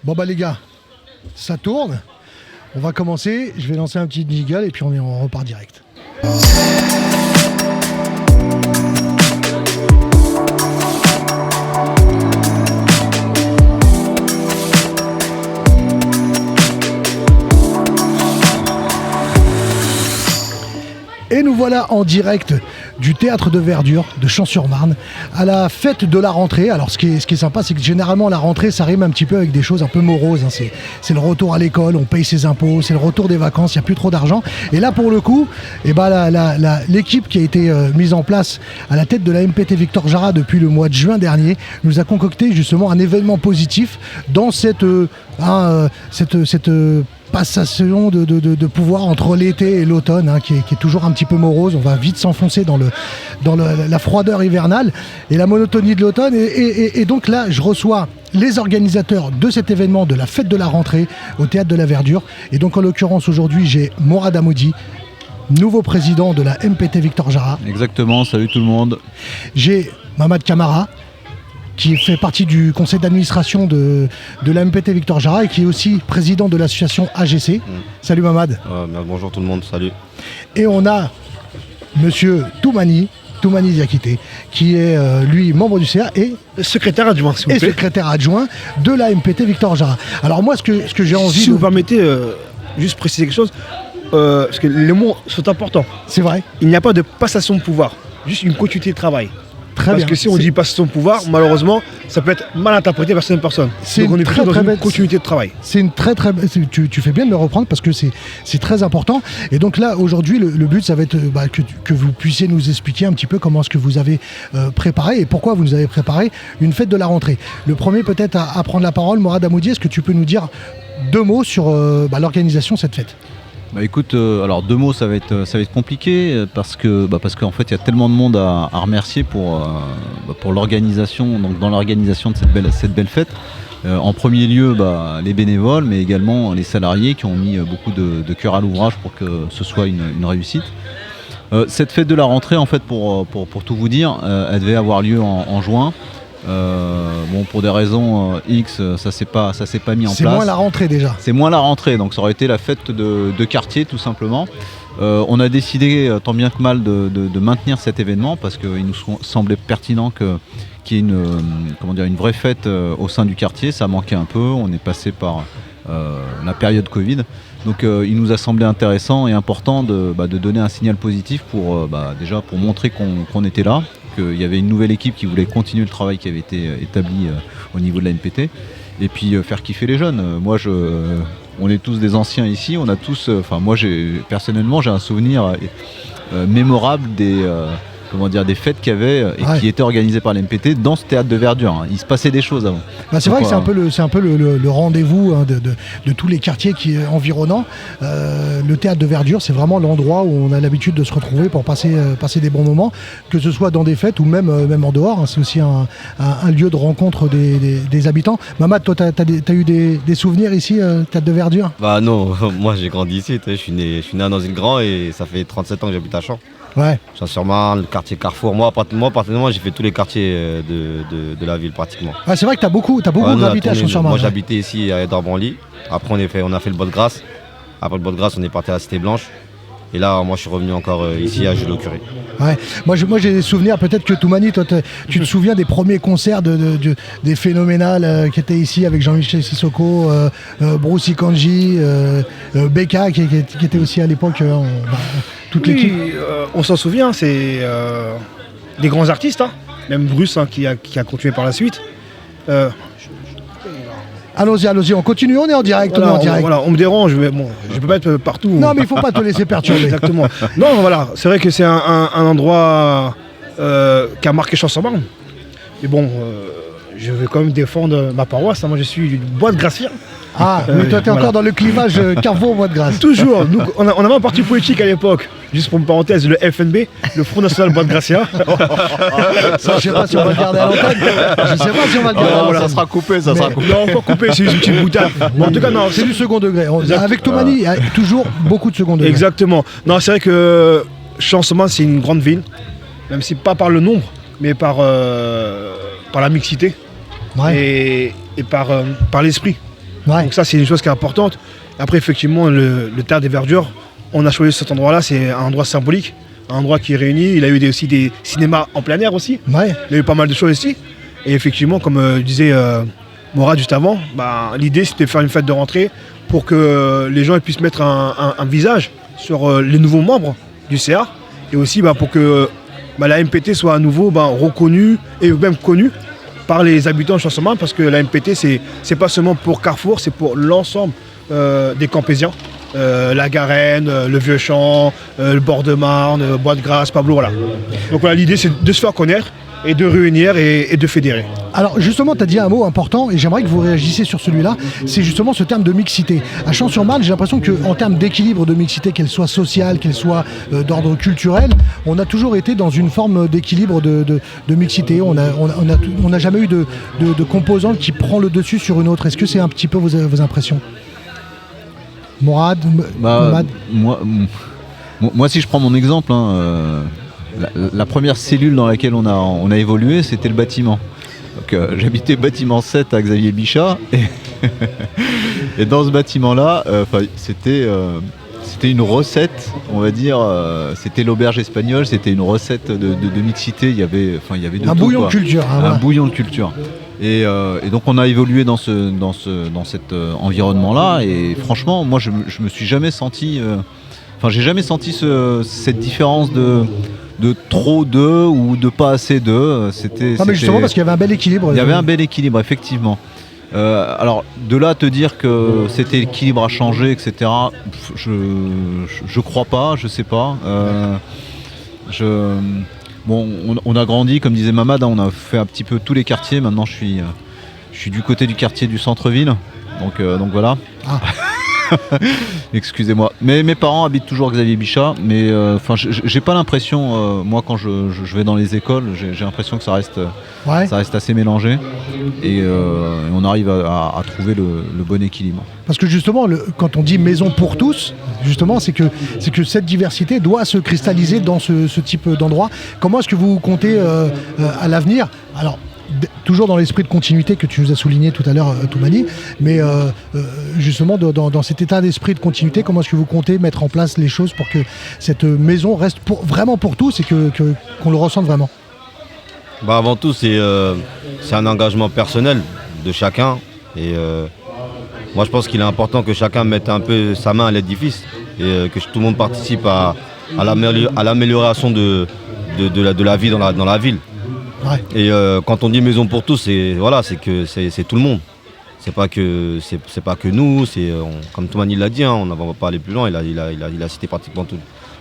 Bon bah les gars, ça tourne. On va commencer, je vais lancer un petit jingle et puis on repart direct. Et nous voilà en direct du théâtre de Verdure de Champs-sur-Marne à la fête de la rentrée. Alors ce qui est sympa, c'est que généralement la rentrée ça rime un petit peu avec des choses un peu moroses, hein. C'est le retour à l'école, on paye ses impôts, c'est le retour des vacances, il n'y a plus trop d'argent. Et là pour le coup, l'équipe qui a été mise en place à la tête de la MPT Victor Jara depuis le mois de juin dernier nous a concocté justement un événement positif dans cette passation de pouvoir entre l'été et l'automne, hein, qui est toujours un petit peu morose. On va vite s'enfoncer dans la froideur hivernale et la monotonie de l'automne. Et donc là, je reçois les organisateurs de cet événement, de la fête de la rentrée au Théâtre de la Verdure. Et donc en l'occurrence aujourd'hui, j'ai Morad Amoudi, nouveau président de la MPT Victor Jara. Exactement, salut tout le monde. J'ai Mamad Camara, qui fait partie du conseil d'administration de la MPT Victor Jara et qui est aussi président de l'association AGC. Salut Mamad. Bonjour tout le monde, salut. Et on a monsieur Toumani Diakité, qui est lui membre du CA et secrétaire adjoint, s'il vous plaît. Secrétaire adjoint de la MPT Victor Jara. Alors moi, ce que j'ai envie si vous permettez, juste préciser quelque chose, parce que les mots sont importants. C'est vrai. Il n'y a pas de passation de pouvoir, juste une continuité de travail. Parce que si on dit passation de pouvoir, malheureusement, ça peut être mal interprété par certaines personnes. Donc on est plutôt dans une continuité de travail. C'est une très tu fais bien de le reprendre parce que c'est très important. Et donc là, aujourd'hui, le but, ça va être que vous puissiez nous expliquer un petit peu comment est-ce que vous avez préparé et pourquoi vous nous avez préparé une fête de la rentrée. Le premier peut-être à prendre la parole, Morad Amoudi, est-ce que tu peux nous dire deux mots sur l'organisation de cette fête ? Bah écoute, alors deux mots, ça va être compliqué parce qu'en fait il y a tellement de monde à remercier pour l'organisation, donc dans l'organisation de cette belle fête. En premier lieu, les bénévoles, mais également les salariés qui ont mis beaucoup de cœur à l'ouvrage pour que ce soit une réussite. Cette fête de la rentrée, en fait, pour tout vous dire, elle devait avoir lieu en juin. Pour des raisons X, ça s'est pas mis en place. C'est moins la rentrée déjà. C'est moins la rentrée, donc ça aurait été la fête de quartier tout simplement. On a décidé tant bien que mal de maintenir cet événement parce qu'il nous semblait pertinent qu'il y ait une vraie fête au sein du quartier. Ça manquait un peu, on est passé par la période Covid. Donc il nous a semblé intéressant et important de donner un signal positif pour montrer qu'on était là, qu'il y avait une nouvelle équipe qui voulait continuer le travail qui avait été établi au niveau de la NPT et puis faire kiffer les jeunes. On est tous des anciens ici, on a tous, personnellement j'ai un souvenir mémorable des fêtes qu'il y avait et qui étaient organisées par l'MPT dans ce théâtre de Verdure. Hein. Il se passait des choses avant. C'est vrai que c'est un peu le rendez-vous de tous les quartiers environnants. Le théâtre de Verdure, c'est vraiment l'endroit où on a l'habitude de se retrouver pour passer des bons moments, que ce soit dans des fêtes ou même en dehors. Hein. C'est aussi un lieu de rencontre des habitants. Mamad, toi, t'as eu des souvenirs ici, théâtre de Verdure ? Bah non, moi j'ai grandi ici, je suis né à Noisy-le-Grand et ça fait 37 ans que j'habite à Champs. Ouais. Champs-sur-Marne, le quartier Carrefour. Moi, personnellement, j'ai fait tous les quartiers de la ville pratiquement. Ah, c'est vrai que t'as beaucoup gravité à Champs-sur-Marne. Moi, j'habitais ici à Edouard-Branly. Après, on a fait le Bois-de-Grâce. Après le Bois-de-Grâce, on est parti à la Cité-Blanche. Et là, moi, je suis revenu encore ici à Jules-au-Curé. Ouais. Moi, j'ai des souvenirs. Peut-être que Toumani, toi, tu te souviens des premiers concerts des phénoménales qui étaient ici avec Jean-Michel Sissoko, Bruce Ikanji, Beka qui était aussi à l'époque. Toute l'équipe. On s'en souvient, c'est des grands artistes, hein. Même Bruce qui a continué par la suite. Allons-y, on continue, on est en direct. On me dérange, mais bon, je peux pas être partout. Non, mais il faut pas te laisser perturber. Exactement. Non, voilà, c'est vrai que c'est un endroit qui a marqué Champs-sur-Marne. Mais bon, je vais quand même défendre ma paroisse. Moi, je suis du Bois-de-Grâce. Ah, mais toi, t'es encore dans le clivage Carrefour Bois-de-Grâce. Toujours. Nous, on avait un parti politique à l'époque. Juste pour une parenthèse, le FNB, le Front National Bois-de-Gracia. Ça, je sais pas si on va le garder à l'antenne. Je sais pas si on va le garder. Ça sera coupé, Non, pas coupé, c'est une petite boutade. En tout cas, non, c'est du second degré. Avec Toumani, il y a toujours beaucoup de second degré. Exactement. Non, c'est vrai que Champs-sur-Marne, c'est une grande ville. Même si pas par le nombre, mais par la mixité. Ouais. Et par l'esprit. Ouais. Donc ça, c'est une chose qui est importante. Après, effectivement, le Théâtre des Verdures, on a choisi cet endroit-là, c'est un endroit symbolique, un endroit qui réunit. Il a eu aussi des cinémas en plein air aussi. Ouais. Il y a eu pas mal de choses ici. Et effectivement, comme disait Morad juste avant, l'idée c'était de faire une fête de rentrée pour que les gens puissent mettre un visage sur les nouveaux membres du CA et aussi pour que la MPT soit à nouveau reconnue et même connue par les habitants de Champs-sur-Marne, parce que la MPT c'est pas seulement pour Carrefour, c'est pour l'ensemble des Campésiens. La Garenne, le Vieux-Champ, le Bord de Marne, Bois-de-Grâce, Pablo, voilà. Donc voilà, l'idée c'est de se faire connaître et de réunir et de fédérer. Alors justement, tu as dit un mot important et j'aimerais que vous réagissiez sur celui-là, c'est justement ce terme de mixité. À Champs-sur-Marne, j'ai l'impression qu'en termes d'équilibre de mixité, qu'elle soit sociale, qu'elle soit d'ordre culturel, on a toujours été dans une forme d'équilibre de mixité. On n'a jamais eu de composante qui prend le dessus sur une autre. Est-ce que c'est un petit peu vos impressions ? Morad, Mohamed ? Moi, si je prends mon exemple, la première cellule dans laquelle on a évolué, c'était le bâtiment. Donc, j'habitais bâtiment 7 à Xavier Bichat et dans ce bâtiment-là, c'était une recette, on va dire, c'était l'auberge espagnole, c'était une recette de mixité, il y avait de tout, bouillon quoi. De culture. Un bouillon de culture. Et donc on a évolué dans cet environnement-là et franchement, moi je me suis jamais senti... j'ai jamais senti cette différence de trop d'eux ou de pas assez d'eux. Mais justement parce qu'il y avait un bel équilibre. Il y avait un bel équilibre, effectivement. Alors, de là à te dire que c'était l'équilibre à changer, etc., je crois pas, je sais pas. On a grandi, comme disait Mamad, on a fait un petit peu tous les quartiers. Maintenant, je suis du côté du quartier du centre-ville. Donc voilà. Ah. Excusez-moi. Mais mes parents habitent toujours Xavier Bichat, mais j'ai pas l'impression, moi quand je vais dans les écoles, j'ai l'impression que ça reste assez mélangé et on arrive à trouver le bon équilibre. Parce que justement, quand on dit maison pour tous, justement, c'est que cette diversité doit se cristalliser dans ce type d'endroit. Comment est-ce que vous comptez à l'avenir ? Alors, toujours dans l'esprit de continuité que tu nous as souligné tout à l'heure, Toumani, mais justement dans cet état d'esprit de continuité, comment est-ce que vous comptez mettre en place les choses pour que cette maison reste vraiment pour tous et qu'on le ressente vraiment ? Avant tout, c'est un engagement personnel de chacun et moi je pense qu'il est important que chacun mette un peu sa main à l'édifice et que tout le monde participe à l'amélioration de la vie dans la ville. Ouais. Et quand on dit maison pour tous, c'est que c'est tout le monde. C'est pas que nous, comme Toumani l'a dit, on ne va pas aller plus loin. Il a cité pratiquement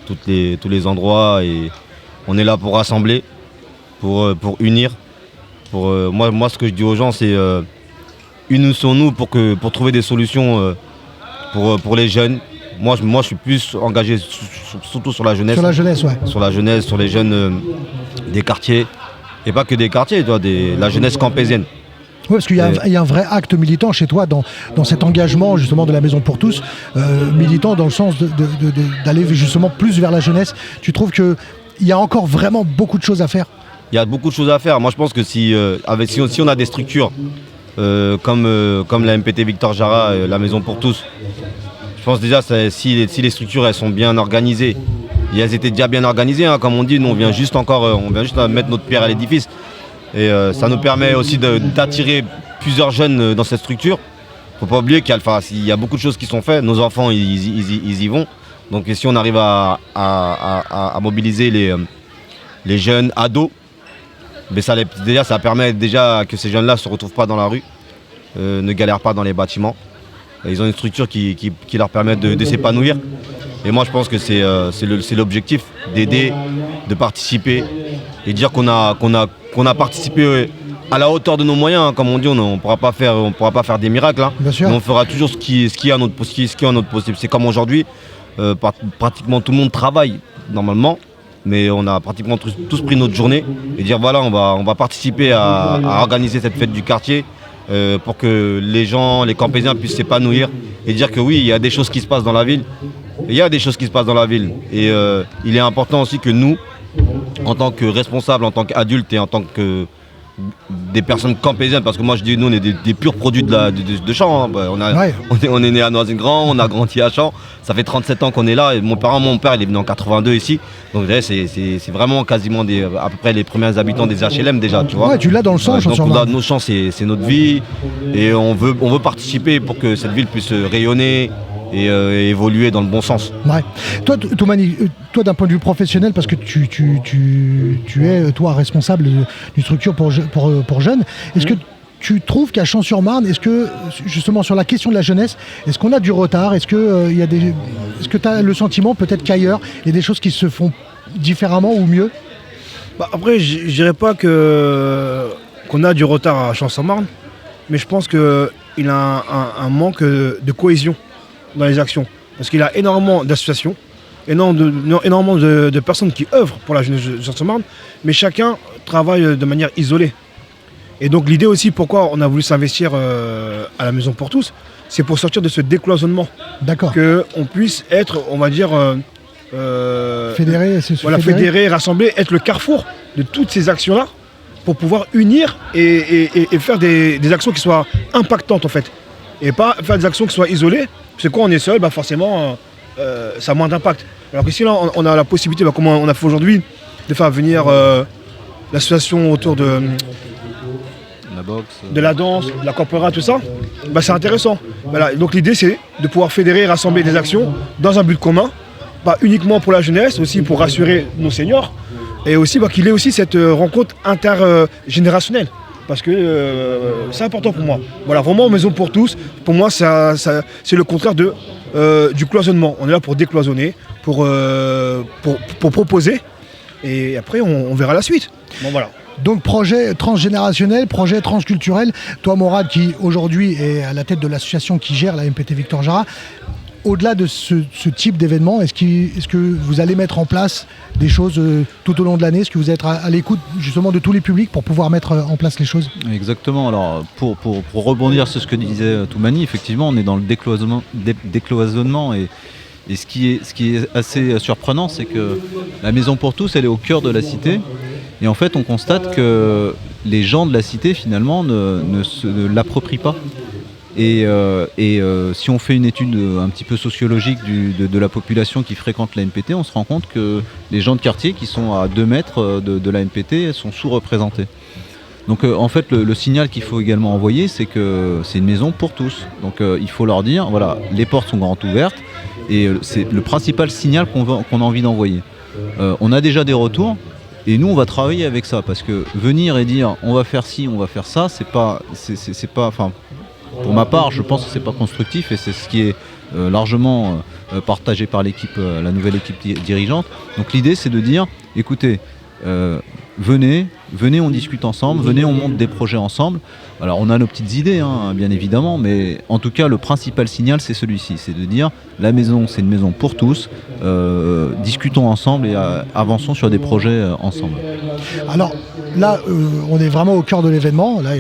tous les endroits et on est là pour rassembler, pour unir. Moi, ce que je dis aux gens, c'est unissons-nous pour trouver des solutions pour les jeunes. Moi, je suis plus engagé surtout sur la jeunesse. Sur la jeunesse, ouais. Sur la jeunesse, sur les jeunes des quartiers. Et pas que des quartiers, la jeunesse campésienne. Oui, parce qu'il y a un vrai acte militant chez toi dans cet engagement justement de la Maison pour tous, militant dans le sens d'aller justement plus vers la jeunesse. Tu trouves qu'il y a encore vraiment beaucoup de choses à faire ? Il y a beaucoup de choses à faire. Moi je pense que si on a des structures comme la MPT Victor Jara, la Maison pour tous, je pense déjà si les structures elles sont bien organisées, et elles étaient déjà bien organisées, comme on dit, nous on vient juste à mettre notre pierre à l'édifice. Et ça nous permet aussi d'attirer plusieurs jeunes dans cette structure. Faut pas oublier qu'il y a beaucoup de choses qui sont faites, nos enfants ils y vont. Donc si on arrive à mobiliser les jeunes ados, ça permet déjà que ces jeunes-là ne se retrouvent pas dans la rue, ne galèrent pas dans les bâtiments. Et ils ont une structure qui leur permet de s'épanouir. Et moi je pense que c'est l'objectif, d'aider, de participer et dire qu'on a participé à la hauteur de nos moyens. Comme on dit, on ne pourra pas faire des miracles. Bien sûr. Mais on fera toujours ce qui est à notre possible. C'est comme aujourd'hui, pratiquement tout le monde travaille normalement, mais on a pratiquement tous pris notre journée et dire voilà, on va participer à organiser cette fête du quartier pour que les gens, les Campésiens puissent s'épanouir et dire que oui, il y a des choses qui se passent dans la ville. Il y a des choses qui se passent dans la ville et il est important aussi que nous, en tant que responsables, en tant qu'adultes et en tant des personnes campésiennes, parce que moi je dis nous on est des purs produits de Champs. Hein. Bah, on est né à Noisy-le-Grand, on a grandi à Champs, ça fait 37 ans qu'on est là, et mon père il est venu en 82 ici, donc c'est vraiment quasiment à peu près les premiers habitants des HLM déjà, tu vois. Ouais, tu l'as dans le sang, donc nos champs c'est notre vie, et on veut participer pour que cette ville puisse rayonner et évoluer dans le bon sens. Ouais. Toi, Toumani, toi d'un point de vue professionnel, parce que tu es toi responsable d'une structure pour jeunes, est-ce que tu trouves qu'à Champs-sur-Marne, est-ce que justement sur la question de la jeunesse, est-ce qu'on a du retard? Est-ce que tu as le sentiment peut-être qu'ailleurs, il y a des choses qui se font différemment ou mieux? Après, je dirais pas qu'on a du retard à Champs-sur-Marne, mais je pense qu'il a un manque de cohésion dans les actions. Parce qu'il a énormément d'associations, énormément de personnes qui œuvrent pour la jeunesse de Champs-sur-Marne, mais chacun travaille de manière isolée. Et donc l'idée aussi, pourquoi on a voulu s'investir à la Maison pour tous, c'est pour sortir de ce décloisonnement. D'accord. Qu'on puisse être, on va dire, fédérer, rassembler, être le carrefour de toutes ces actions-là, pour pouvoir unir et faire des actions qui soient impactantes en fait. Et pas faire des actions qui soient isolées, parce que quand on est seul, forcément, ça a moins d'impact. Alors qu'ici, là, on a la possibilité, comme on a fait aujourd'hui, de faire venir l'association autour de la boxe, de la danse, de la corpora, tout ça. C'est intéressant. Voilà. Donc l'idée, c'est de pouvoir fédérer et rassembler des actions dans un but commun, pas uniquement pour la jeunesse, aussi pour rassurer nos seniors, et aussi qu'il y ait aussi cette rencontre intergénérationnelle. Parce que c'est important pour moi. Voilà, vraiment Maison pour tous, pour moi c'est le contraire du cloisonnement. On est là pour décloisonner, pour proposer, et après on verra la suite. Bon, voilà. Donc projet transgénérationnel, projet transculturel. Toi Morad, qui aujourd'hui est à la tête de l'association qui gère la MPT Victor Jara, au-delà de ce type d'événement, est-ce que vous allez mettre en place des choses tout au long de l'année? Est-ce que vous êtes à l'écoute justement de tous les publics pour pouvoir mettre en place les choses? Exactement. Alors pour rebondir sur ce que disait Toumani, effectivement on est dans le décloisonnement et ce qui est assez surprenant, c'est que la Maison pour tous, elle est au cœur de la cité, et en fait on constate que les gens de la cité finalement ne l'approprient pas. Et si on fait une étude un petit peu sociologique de la population qui fréquente la MPT, on se rend compte que les gens de quartier qui sont à 2 mètres de la MPT sont sous-représentés. Donc en fait le signal qu'il faut également envoyer, c'est que c'est une maison pour tous. Donc il faut leur dire, voilà, les portes sont grandes ouvertes, et c'est le principal signal qu'on a envie d'envoyer. On a déjà des retours, et nous on va travailler avec ça, parce que venir et dire on va faire ci, on va faire ça, c'est pas enfin, pour ma part, je pense que c'est pas constructif, et c'est ce qui est largement partagé par l'équipe, la nouvelle équipe dirigeante. Donc l'idée, c'est de dire, écoutez, venez, on discute ensemble, venez, on monte des projets ensemble. Alors on a nos petites idées, hein, bien évidemment, mais en tout cas, le principal signal, c'est celui-ci, c'est de dire, la maison, c'est une maison pour tous, discutons ensemble et avançons sur des projets ensemble. Alors là, on est vraiment au cœur de l'événement. Là,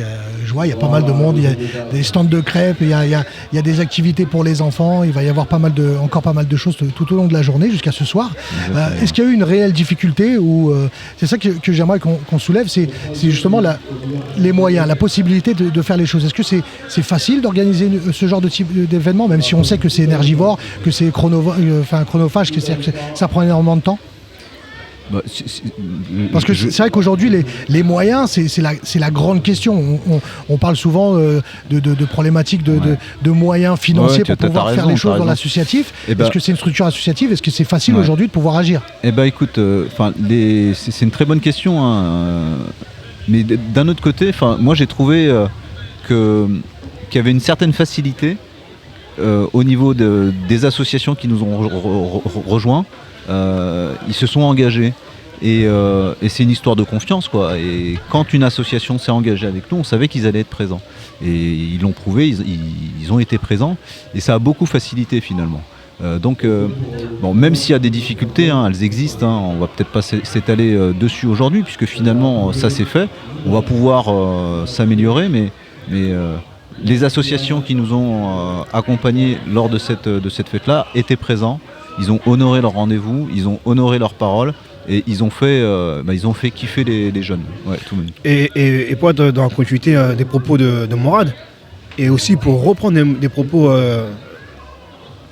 je vois, il y a pas mal de monde, il y a des stands de crêpes, il y a des activités pour les enfants, il va y avoir encore pas mal de choses tout au long de la journée jusqu'à ce soir. Est-ce qu'il y a eu une réelle difficulté, ou c'est ça que j'aimerais qu'on soulève, c'est justement les moyens, la possibilité de faire les choses. Est-ce que c'est facile d'organiser ce genre de type d'événement, même si on sait que c'est énergivore, que c'est chronophage, que ça prend énormément de temps? Parce que c'est vrai qu'aujourd'hui les moyens, c'est la grande question. On parle souvent de problématiques de moyens financiers pour pouvoir faire les choses dans l'associatif. Est-ce que c'est une structure associative? Est-ce que c'est facile aujourd'hui de pouvoir agir? Écoute, c'est une très bonne question, hein. Mais d'un autre côté, moi j'ai trouvé qu'il y avait une certaine facilité au niveau des associations qui nous ont rejoints. Ils se sont engagés, et c'est une histoire de confiance, quoi. Et quand une association s'est engagée avec nous, on savait qu'ils allaient être présents, et ils l'ont prouvé, ils ont été présents, et ça a beaucoup facilité finalement. Donc même s'il y a des difficultés, hein, elles existent, hein, on va peut-être pas s'étaler dessus aujourd'hui, puisque finalement ça s'est fait, on va pouvoir s'améliorer, mais les associations qui nous ont accompagnés lors de cette fête-là étaient présents. Ils ont honoré leur rendez-vous, ils ont honoré leur parole, Et ils ont fait kiffer les jeunes. Ouais, tout le monde. Et pour être dans la continuité des propos de Morad, et aussi pour reprendre des propos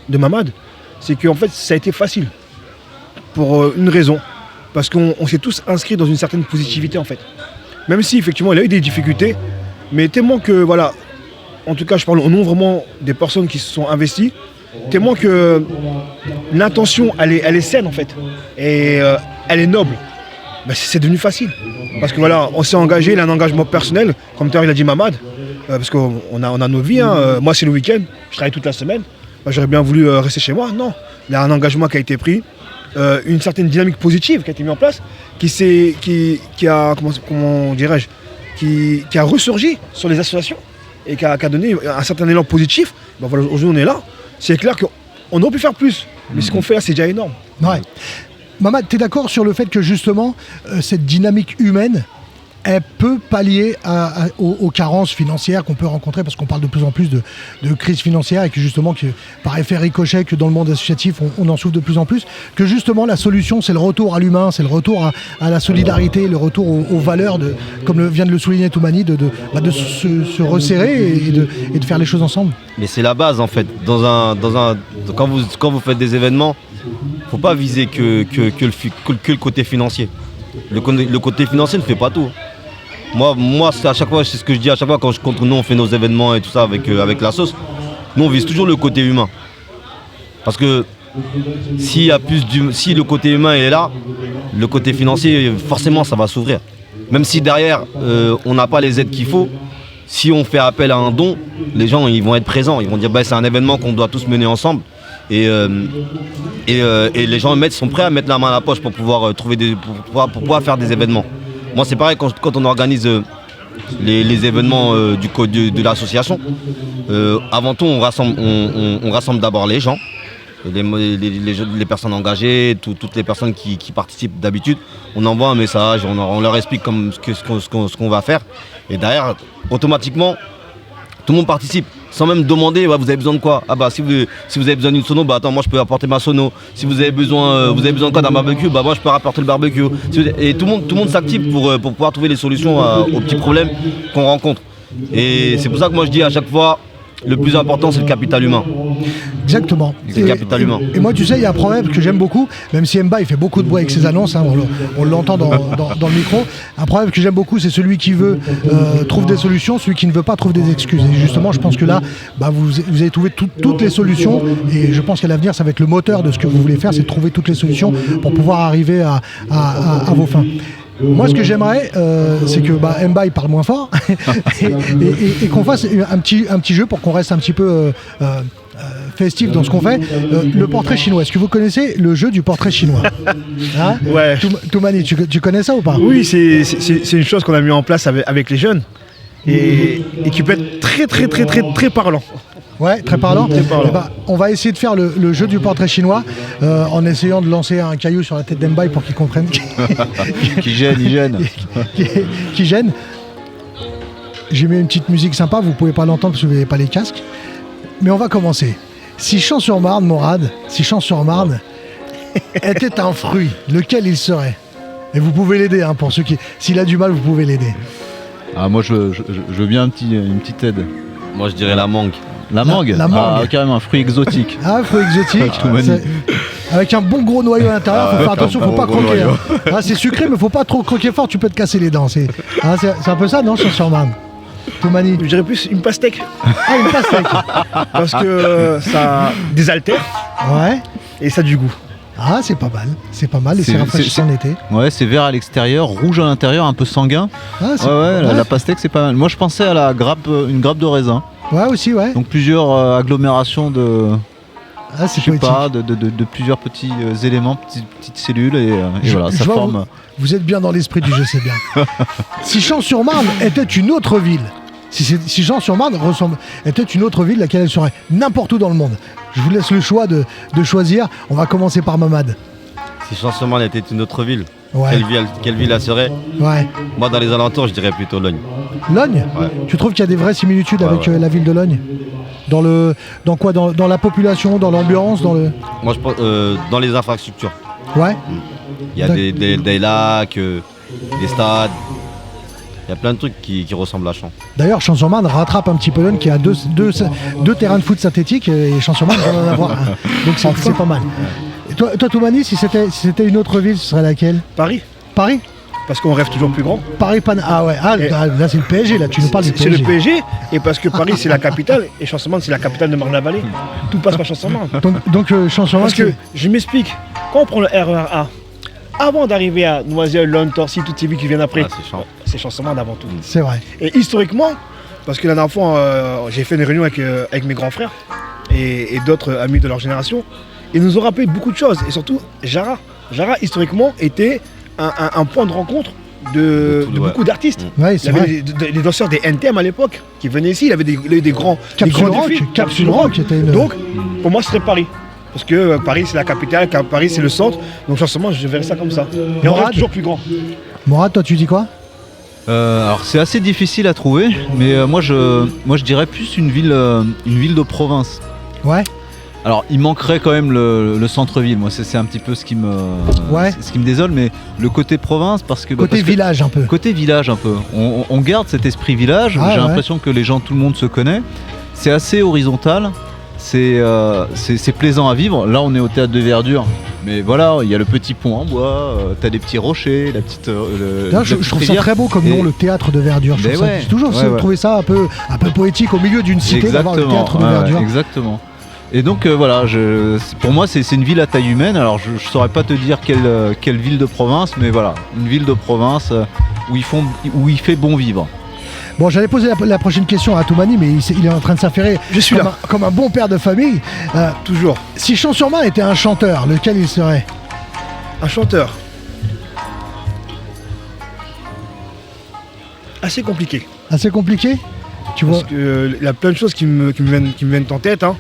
de Mamad, c'est qu'en fait ça a été facile. Pour une raison. Parce qu'on s'est tous inscrits dans une certaine positivité en fait. Même si effectivement il a eu des difficultés, mais tellement que voilà, en tout cas je parle au nom vraiment des personnes qui se sont investies, tellement que l'intention elle est saine en fait. Et elle est noble. Ben, c'est devenu facile. Parce que voilà, on s'est engagé, il a un engagement personnel, comme tout à l'heure il a dit Mamad, parce qu'on a nos vies. Moi c'est le week-end, je travaille toute la semaine. Ben, j'aurais bien voulu rester chez moi. Non. Il y a un engagement qui a été pris. Une certaine dynamique positive qui a été mise en place, qui a ressurgi sur les associations et qui a donné un certain élan positif. Ben voilà, aujourd'hui on est là. C'est clair qu'on aurait pu faire plus, mais ce qu'on fait là c'est déjà énorme. Ouais. Mamad, tu es d'accord sur le fait que justement cette dynamique humaine, elle peut pallier aux carences financières qu'on peut rencontrer, parce qu'on parle de plus en plus de crise financière et que justement, par effet ricochet, que dans le monde associatif, on en souffre de plus en plus, que justement la solution, c'est le retour à l'humain, c'est le retour à la solidarité, le retour aux valeurs, comme vient de le souligner Toumani, de se resserrer et de faire les choses ensemble. Mais c'est la base en fait. Quand vous faites des événements, faut pas viser que le côté financier. Le côté financier ne fait pas tout. Moi c'est à chaque fois, c'est ce que je dis à chaque fois quand nous on fait nos événements et tout ça avec la sauce. Nous on vise toujours le côté humain. Parce que si le côté humain est là, le côté financier forcément ça va s'ouvrir. Même si derrière on n'a pas les aides qu'il faut, si on fait appel à un don, les gens ils vont être présents, ils vont dire c'est un événement qu'on doit tous mener ensemble. Et les gens sont prêts à mettre la main à la poche pour pouvoir pour pouvoir faire des événements. Moi c'est pareil quand on organise les événements de l'association. Avant tout on rassemble d'abord les gens, les personnes engagées, toutes les personnes qui participent d'habitude. On envoie un message, on leur explique ce qu'on va faire. Et derrière, automatiquement, tout le monde participe. Sans même demander, vous avez besoin de quoi? Si vous avez besoin d'une sono, attends, moi je peux apporter ma sono. Si vous avez besoin de quoi d'un barbecue, moi je peux apporter le barbecue. Et tout le monde s'active pour pouvoir trouver les solutions aux petits problèmes qu'on rencontre. Et c'est pour ça que moi je dis à chaque fois, le plus important c'est le capital humain. Exactement. C'est le capital humain. Et moi tu sais, il y a un problème que j'aime beaucoup, même si Mba il fait beaucoup de bruit avec ses annonces, on l'entend dans le micro. Un problème que j'aime beaucoup, c'est celui qui veut trouve des solutions, celui qui ne veut pas trouve des excuses. Et justement je pense que là, vous avez trouvé toutes les solutions, et je pense qu'à l'avenir ça va être le moteur de ce que vous voulez faire, c'est de trouver toutes les solutions pour pouvoir arriver à vos fins. Moi, ce que j'aimerais, c'est que Mba il parle moins fort et qu'on fasse un petit jeu pour qu'on reste un petit peu festif dans ce qu'on fait. Le portrait chinois. Est-ce que vous connaissez le jeu du portrait chinois? Ouais. Toumani, tu connais ça ou pas? Oui, c'est une chose qu'on a mis en place avec les jeunes et qui peut être très très très très très parlant. Ouais, très parlant. On va essayer de faire le jeu du portrait chinois en essayant de lancer un caillou sur la tête d'Mbaye pour qu'il comprenne il gêne. qui gêne. J'ai mis une petite musique sympa, vous pouvez pas l'entendre parce que vous n'avez pas les casques. Mais on va commencer. Si Champs-sur-Marne, Morad, si Champs-sur-Marne était un fruit, lequel il serait? Et vous pouvez l'aider, pour ceux qui... S'il a du mal, vous pouvez l'aider. Moi je veux bien une petite aide. Moi je dirais la mangue. La mangue. Carrément un fruit exotique. Un fruit exotique. Avec un bon gros noyau à l'intérieur, faut faire attention, faut pas croquer. C'est sucré, mais faut pas trop croquer fort, tu peux te casser les dents. C'est un peu ça, non, Champs-sur-Marne? Toumani. Je dirais plus une pastèque. Une pastèque. Parce que ça a des haltères. Ouais. Et ça a du goût. C'est pas mal, et c'est rafraîchissant en été. Ouais, c'est vert à l'extérieur, rouge à l'intérieur, un peu sanguin. La pastèque c'est pas mal. Moi je pensais à une grappe de raisin. Ouais, aussi, ouais. Donc plusieurs agglomérations de plusieurs petits éléments, petites cellules, et voilà, ça forme. Vous êtes bien dans l'esprit du jeu, c'est bien. Si Champs-sur-Marne était une autre ville, si Champs-sur-Marne était une autre ville, laquelle elle serait? N'importe où dans le monde. Je vous laisse le choix de choisir. On va commencer par Mamad. Si Champs-sur-Marne était une autre ville, ouais. Quelle ville elle serait? Ouais. Moi dans les alentours je dirais plutôt Logne. Logne? Ouais. Tu trouves qu'il y a des vraies similitudes avec la ville de Logne? Dans la population, dans l'ambiance, Moi je pense dans les infrastructures. Ouais. Il y a des lacs, des stades. Il y a plein de trucs qui ressemblent à Champs. D'ailleurs, Champs-sur-Marne rattrape un petit peu l'un qui a deux terrains de foot synthétiques et Champs-sur-Marne va en avoir un. Donc c'est pas mal. Et toi, Toumani, si c'était une autre ville, ce serait laquelle? Paris, Paris? parce qu'on rêve toujours plus grand. Paris, ah ouais, là c'est le PSG, là tu nous parles du C'est PSG. le PSG, et parce que Paris c'est la capitale, et Champs-sur-Marne c'est la capitale de Marne-la-Vallée. Tout passe par Champs-sur-Marne. Donc Champs-sur-Marne, Parce que, je m'explique, quand on prend le RER A, avant d'arriver à Noisiel, Lone, Torcy, toutes ces villes qui viennent après, Ah, c'est Champs. c'est Champs-sur-Marne avant tout. c'est vrai. Et historiquement, parce que la dernière fois, j'ai fait une réunion avec mes grands frères et d'autres amis de leur génération, ils nous ont rappelé beaucoup de choses, et surtout Jara. Jara, historiquement, était un point de rencontre de beaucoup d'artistes. Ouais, Il y c'est avait vrai. des danseurs des NTM à l'époque qui venaient ici, il avait des grands Capsule des grands Rock, défis. Capsule Rock était une. Donc, pour moi, ce serait Paris. Parce que Paris, c'est la capitale, Paris, c'est le centre. Donc, forcément, je verrais ça comme ça. Et on Morad. reste toujours plus grand. Morad, toi tu dis quoi? Alors c'est assez difficile à trouver, mais moi je dirais plus une ville de province. Ouais. Alors il manquerait quand même le centre-ville, moi c'est un petit peu ce qui me désole, mais le côté province parce que... Côté village un peu. Côté village un peu. On garde cet esprit village, Ah, j'ai ouais. l'impression que les gens, tout le monde se connaît. C'est assez horizontal, c'est plaisant à vivre. Là on est au théâtre de Verdure, mais voilà, il y a le petit pont en bois, t'as des petits rochers, la petite... D'ailleurs, je trouve ça très beau comme nom, le théâtre de Verdure. Je Mais trouve ça- ouais, j'ai toujours ouais. trouvé ça un peu poétique au milieu d'une cité d'avoir le théâtre de ouais, Verdure. exactement. Et donc voilà, pour moi c'est une ville à taille humaine. Alors je saurais pas te dire quelle ville de province, mais voilà, une ville de province où il fait bon vivre. Bon, j'allais poser la prochaine question à Toumani, mais il est en train de s'affairer. Je suis là. Comme un bon père de famille. Toujours. Si Champs-sur-Marne était un chanteur, lequel il serait? Un chanteur. Assez compliqué. Assez compliqué? Tu vois? Parce qu'il y a plein de choses qui me viennent en tête. Hein.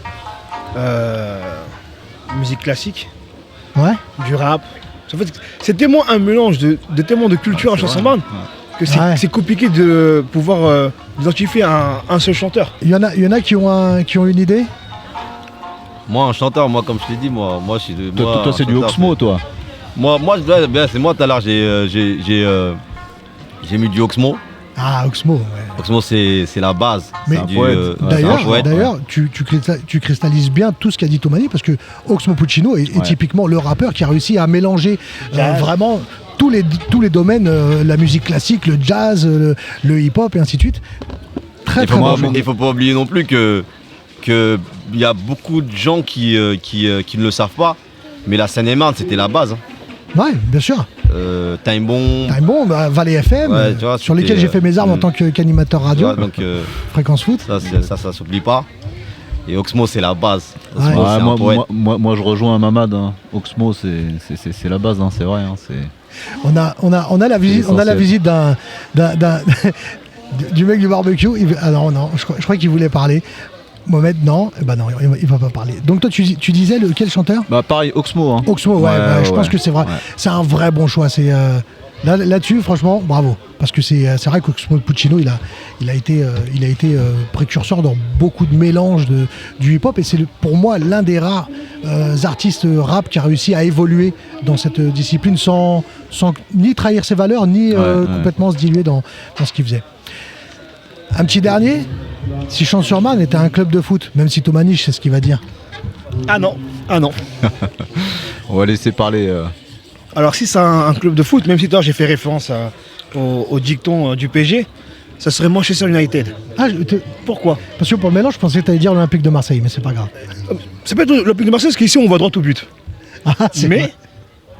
Musique classique, Ouais. du rap. En fait, c'est tellement un mélange de tellement de culture à Champs-sur-Marne que Ouais. c'est compliqué de pouvoir identifier un seul chanteur. Il y en a qui ont une idée? Moi, un chanteur, comme je t'ai dit, moi je suis de. Toi moi, c'est un du chanteur, Oxmo toi. c'est moi tout à l'heure, j'ai mis du Oxmo. Ah, Oxmo, ouais. Oxmo, c'est la base. Mais C'est du, poète. c'est un poète. D'ailleurs, tu cristallises bien tout ce qu'a dit Toumani parce que Oxmo Puccino est Ouais. typiquement le rappeur qui a réussi à mélanger Jazz. vraiment tous les domaines, la musique classique, le jazz, le hip-hop et ainsi de suite. Très Il très bon. faut pas oublier non plus que il y a beaucoup de gens qui ne le savent pas, mais la Seine-et-Marne, c'était la base. Hein. Ouais, bien sûr. Time Bomb, Time Bomb, Valley FM, Ouais, tu vois, sur c'était, lesquels j'ai fait mes armes en mm. tant qu'animateur tu radio, vois, donc Fréquence Foot. ça s'oublie pas. Et Oxmo, c'est la base. Ouais. Oxmo, c'est un poète. Moi je rejoins Mamad, hein. Oxmo c'est la base, hein, c'est vrai. Hein, c'est... On a la visite, du mec du barbecue. Ah non, je crois qu'il voulait parler. Mohamed, non, eh ben non, il va pas parler. Donc toi, tu disais quel chanteur? Bah pareil, Oxmo. Hein. Oxmo, ouais, je pense que c'est vrai. Ouais. C'est un vrai bon choix. C'est là-dessus, franchement, bravo. Parce que c'est vrai qu'Oxmo Puccino, il a été précurseur dans beaucoup de mélanges du hip-hop et c'est pour moi l'un des rares artistes rap qui a réussi à évoluer dans cette discipline sans ni trahir ses valeurs ni complètement se diluer dans ce qu'il faisait. Un petit dernier. Si Champs-sur-Marne était un club de foot, même si Toumani, je sais ce qu'il va dire. Ah non. On va laisser parler. Alors si c'est un club de foot, même si toi j'ai fait référence au dicton du PSG, ça serait Manchester United. Ah, Pourquoi? parce que pour le mélange, je pensais que tu allais dire l'Olympique de Marseille, mais c'est pas grave. C'est pas l'Olympique de Marseille, parce qu'ici on va droit au but. Ah, c'est Mais vrai.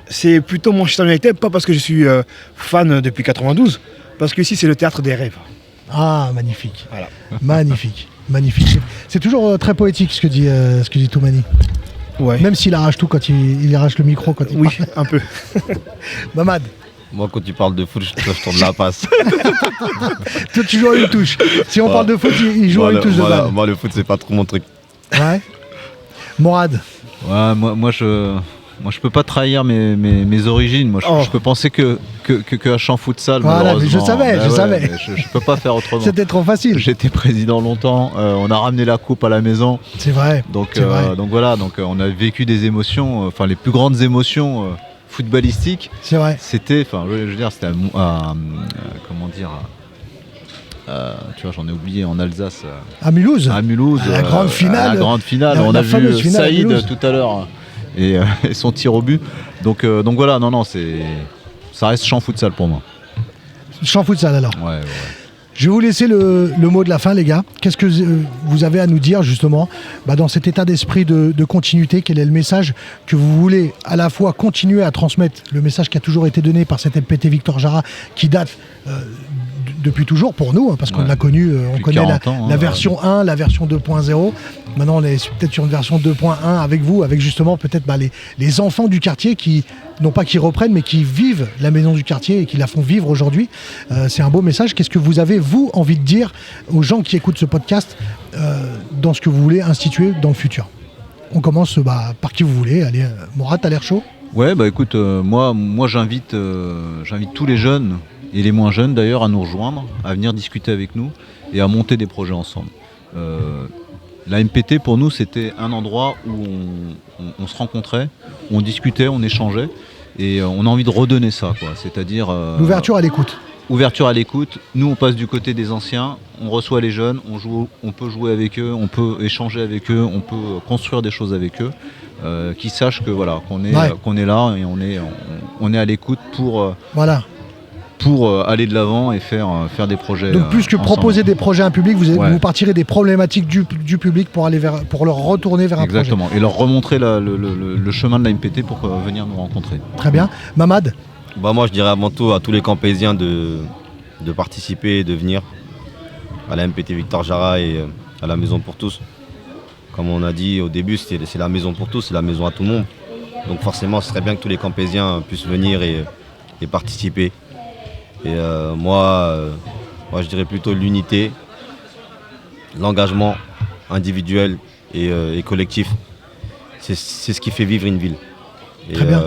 c'est plutôt Manchester United, pas parce que je suis fan depuis 92, parce que ici c'est le théâtre des rêves. Ah, magnifique. Voilà. Magnifique. C'est toujours très poétique ce que dit Toumani. Ouais. Même s'il arrache tout quand il arrache le micro quand il Oui, parle. un peu. Mamad, Moi, quand tu parles de foot, je tourne la passe. toi tu joues à une touche. Si on parle de foot, il joue à une touche de balle. Moi, le foot, c'est pas trop mon truc. Ouais. Morad, Ouais, moi je peux pas trahir mes origines. Moi je peux penser que à Champ Futsal. Voilà, mais je malheureusement. savais, Bah je ouais, savais. mais je peux pas faire autrement. c'était trop facile. J'étais président longtemps. On a ramené la coupe à la maison. C'est vrai. Donc c'est vrai. voilà, on a vécu des émotions, enfin les plus grandes émotions footballistique. C'est vrai. C'était, enfin, je veux dire, c'était comment dire, tu vois, j'en ai oublié en Alsace. À Mulhouse. À Mulhouse. La grande finale. La grande finale. La On a fameuse vu finale à Saïd Mulhouse. tout à l'heure et son tir au but. Donc voilà, non, ça reste champ futsal pour moi. Champ futsal alors. Ouais. Je vais vous laisser le mot de la fin, les gars. Qu'est-ce que vous avez à nous dire, justement, dans cet état d'esprit de continuité? Quel est le message que vous voulez à la fois continuer à transmettre, le message qui a toujours été donné par cette MPT Victor Jara, qui date depuis toujours pour nous, parce qu'on l'a connu, on connaît la version 1, la version 2.0. Maintenant, on est peut-être sur une version 2.1 avec vous, avec justement peut-être les enfants du quartier qui, non pas qui reprennent, mais qui vivent la maison du quartier et qui la font vivre aujourd'hui. C'est un beau message. Qu'est-ce que vous avez, vous, envie de dire aux gens qui écoutent ce podcast dans ce que vous voulez instituer dans le futur? On commence par qui vous voulez. Allez, Mourad, t'as l'air chaud? Ouais, écoute, moi j'invite tous les jeunes, et les moins jeunes d'ailleurs, à nous rejoindre, à venir discuter avec nous et à monter des projets ensemble. La MPT pour nous c'était un endroit où on se rencontrait, on discutait, on échangeait et on a envie de redonner ça, quoi. C'est-à-dire l'ouverture à l'écoute. Ouverture à l'écoute, nous on passe du côté des anciens, on reçoit les jeunes, on peut jouer avec eux, on peut échanger avec eux, on peut construire des choses avec eux, qu'ils sachent que voilà, qu'on est là et on est à l'écoute pour aller de l'avant et faire des projets. Donc plus que ensemble. Proposer des projets à un public, vous partirez des problématiques du public pour leur retourner vers un projet. Exactement, et leur remontrer le chemin de la MPT pour venir nous rencontrer. Très bien. Mamad? Moi je dirais avant tout à tous les Campésiens de participer et de venir à la MPT Victor Jara et à la Maison pour tous. Comme on a dit au début, c'est la maison pour tous, c'est la maison à tout le monde. Donc forcément ce serait bien que tous les Campésiens puissent venir et participer. Et moi je dirais plutôt l'unité, l'engagement individuel et collectif. C'est ce qui fait vivre une ville. Et très bien.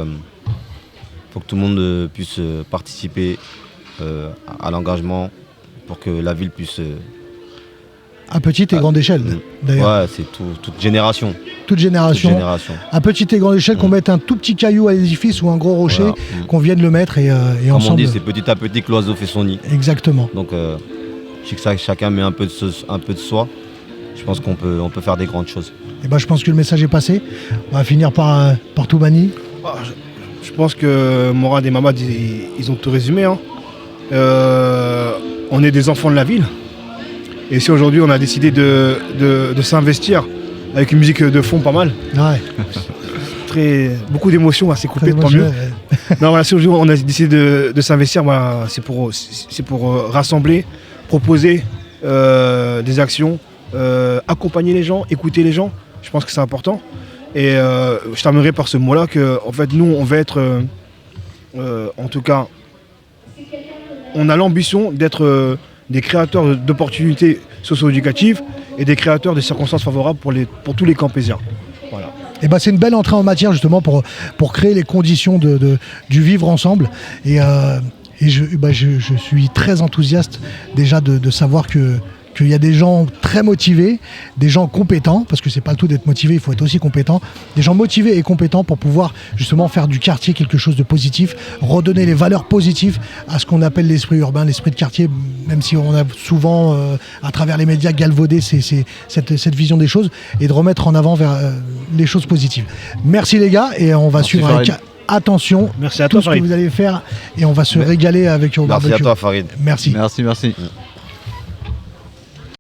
Faut que tout le monde puisse participer à l'engagement pour que la ville puisse... à petite et grande échelle, d'ailleurs. Ouais, c'est toute génération. Toute génération. À petite et grande échelle, qu'on mette un tout petit caillou à l'édifice ou un gros rocher, qu'on vienne le mettre et comme ensemble... on dit, c'est petit à petit que l'oiseau fait son nid. Exactement. Donc, je sais que chacun met un peu de soi. Je pense qu'on peut faire des grandes choses. Et je pense que le message est passé. On va finir par Toumani. Je pense que Mourad et Mamad, ils ont tout résumé. On est des enfants de la ville. Et si aujourd'hui on a décidé de s'investir avec une musique de fond pas mal, beaucoup d'émotions à s'écouter, tant mieux. Non, voilà, si aujourd'hui on a décidé de s'investir, c'est pour rassembler, proposer des actions, accompagner les gens, écouter les gens. Je pense que c'est important. Et je terminerai par ce mot-là que, en fait, nous, on va être, en tout cas, on a l'ambition d'être des créateurs d'opportunités socio-éducatives et des créateurs de circonstances favorables pour tous les Campésiens. Voilà. Et c'est une belle entrée en matière justement pour créer les conditions du vivre ensemble. Et je suis très enthousiaste déjà de savoir qu'il y a des gens très motivés, des gens compétents, parce que c'est pas le tout d'être motivé, il faut être aussi compétent, des gens motivés et compétents pour pouvoir justement faire du quartier quelque chose de positif, redonner les valeurs positives à ce qu'on appelle l'esprit urbain, l'esprit de quartier, même si on a souvent, à travers les médias, galvaudé cette vision des choses, et de remettre en avant vers les choses positives. Merci les gars, et on va suivre avec attention merci à toi, tout ce que vous allez faire, et on va se régaler avec au barbecue. Merci à toi Farid. Merci. Merci.